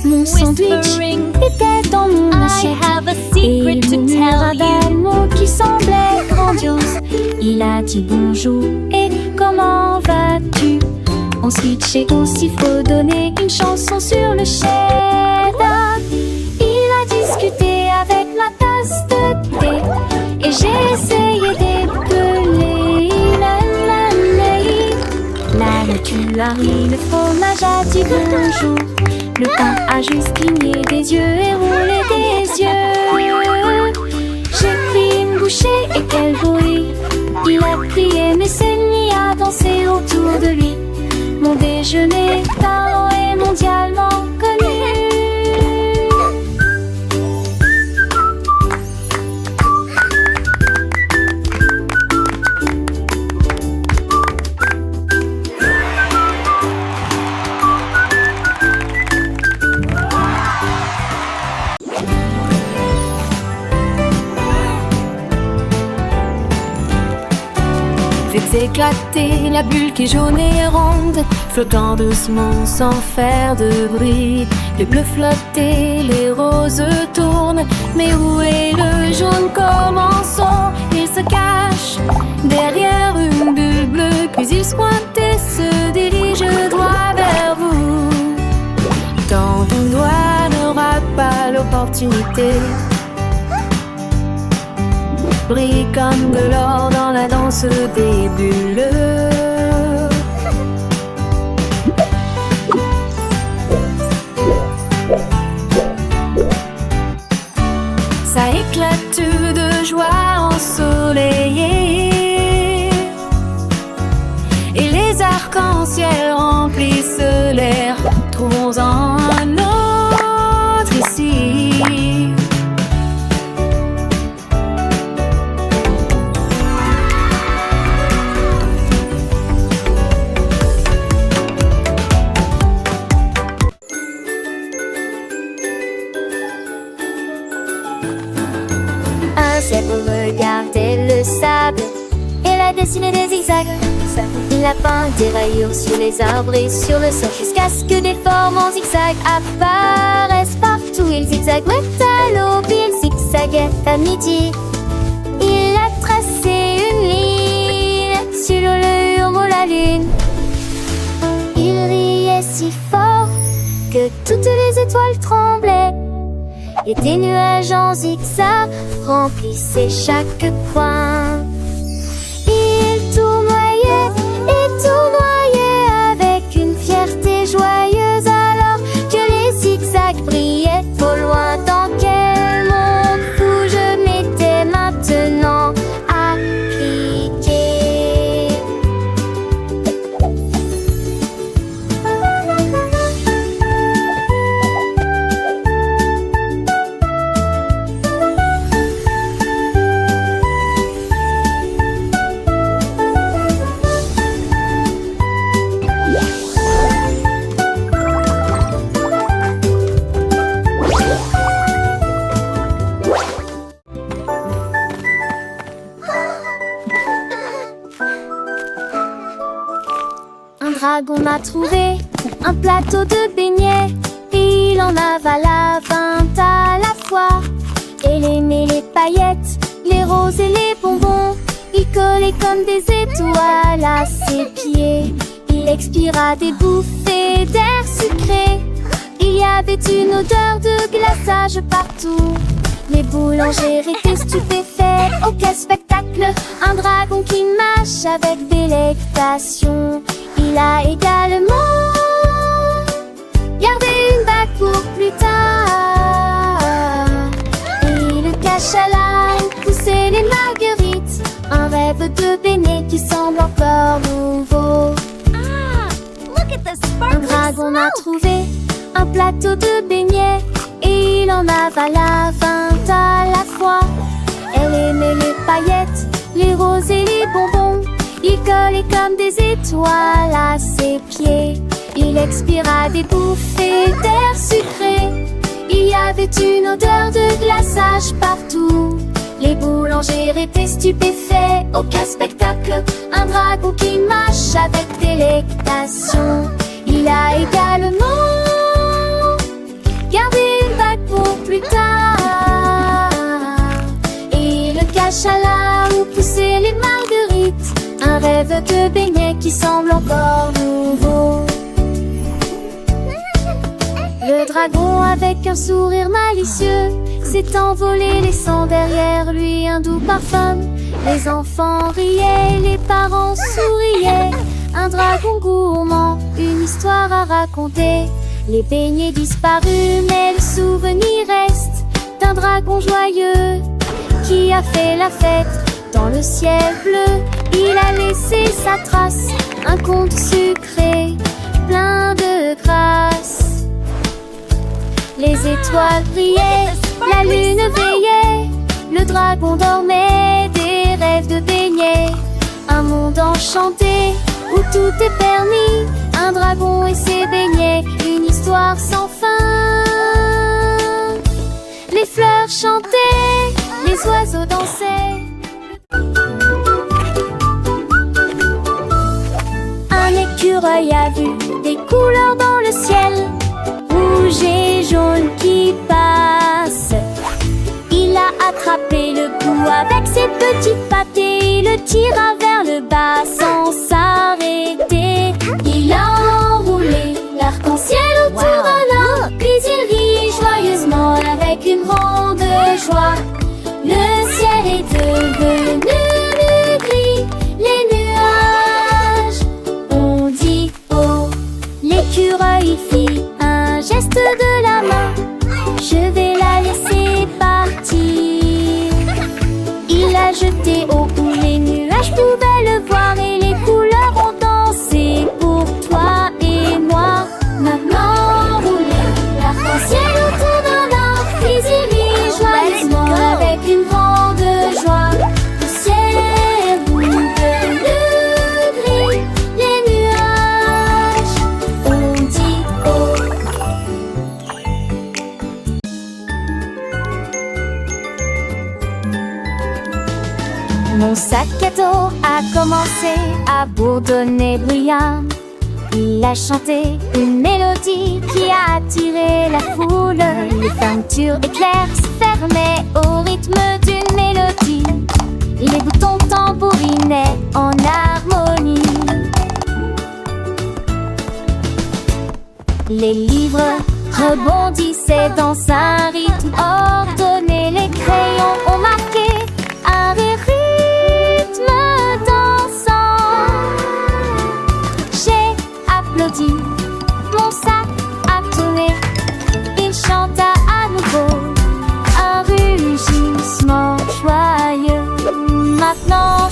Mon sandwich était dans mon assiette et murmura d'un mot qui semblait grandiose. Il a dit bonjour et comment vas-tu? Ensuite chez nous il faut donner une chanson sur le cheddar. Il a discuté avec ma tasse de thé et j'ai essayé d'épeler la nature a ri, le fromage a dit bonjour. Le pain a juste cligné des yeux et roulé des yeux. J'ai pris une bouchée et quel bruit! Il a crié mais s'est mis à danser autour de lui. Mon déjeuner parlant est mondialement connu. Faites éclater la bulle qui est jaune et ronde, flottant doucement sans faire de bruit. Les bleus flottent et les roses tournent, mais où est le jaune? Commençons. Il se cache derrière une bulle bleue, puis il se pointe et se dirige droit vers vous. Tant ton doigt n'aura pas l'opportunité, brille comme de l'or dans la danse des bulles. Ça éclate de joie ensoleillée et les arcs-en-ciel remplissent l'air. Trouvons-en un autre ici. Un zèbre regardait le sable. Elle a dessiné des zigzags. Il a peint des rayures sur les arbres et sur le sol, jusqu'à ce que des formes en zigzag apparaissent partout. Il zigzaguait à l'aube, il zigzaguait à midi. Il a tracé une ligne sur le hurle la lune. Il riait si fort que toutes les étoiles tremblaient. Et des nuages en zigzag remplissaient chaque coin. Il tournoyait et tournoyait avec une fierté joyeuse, alors que les zigzags brillaient au loin. Dans quel monde fou je m'étais maintenant appliqué. Un dragon a trouvé un plateau de beignets et il en avala 20 à la fois. Elle aimait les paillettes, les roses et les bonbons. Il collait comme des étoiles à ses pieds. Il expira des bouffées d'air sucré. Il y avait une odeur de glaçage partout. Les boulangers étaient stupéfaits. Oh quel spectacle! Un dragon qui mâche avec délectation. Il a également gardé une bague pour plus tard. Et il cache à la pousser les marguerites. Un rêve de béné qui semble encore nouveau. Un dragon a trouvé un plateau de beignets et il en avala 20 à la fois. Elle aimait les paillettes, les roses et les bonbons. Il collait comme des étoiles à ses pieds. Il expira des bouffées d'air sucré. Il y avait une odeur de glaçage partout. Les boulangers étaient stupéfaits. Aucun spectacle, un dragon qui mâche avec délectation. Il a également gardé une bague pour plus tard et le cache à là où poussaient les marguerites. Un rêve de beignet qui semble encore nouveau. Le dragon avec un sourire malicieux s'est envolé, laissant derrière lui un doux parfum. Les enfants riaient, les parents souriaient. Un dragon gourmand, une histoire à raconter. Les beignets disparus, mais le souvenir reste d'un dragon joyeux qui a fait la fête dans le ciel bleu. Il a laissé sa trace, un conte sucré, plein de grâce. Les étoiles brillaient, la lune veillait, le dragon dormait, des rêves de beignets. Un monde enchanté où tout est permis, un dragon et ses beignets, une histoire sans fin. Les fleurs chantaient, les oiseaux dansaient. Un écureuil a vu des couleurs dans le ciel, rouge et jaune qui passent. Il a attrapé le coup avec ses petites pattes et le tira vers le bas sans s'arrêter. Il a enroulé l'arc-en-ciel autour d'un arbre, puis il rit joyeusement avec une grande joie. Le ciel est devenu gris, les nuages ont dit oh. L'écureuil fit un geste de la main, je vais la laisser partir. Il a jeté au bout, les nuages pouvaient le voir et les couleurs ont dansé pour toi et moi. Maintenant rouler l'arc-en-ciel autour d'un arbre, puis il rit joyeusement avec une grande joie. Le ciel est devenu gris, les nuages ont dit oh. Mon sac à dos a commencé à bourdonner bruyant. Il a chanté une mélodie qui a attiré la foule. Les peintures éclairs se fermaient au rythme d'une mélodie. Les boutons tambourinaient en harmonie. Les livres rebondissaient dans un rythme ordonné. Les crayons ont marqué un rythme dansant. J'ai applaudi, mon sac a tourné. Il chanta à nouveau un rugissement joyeux. Maintenant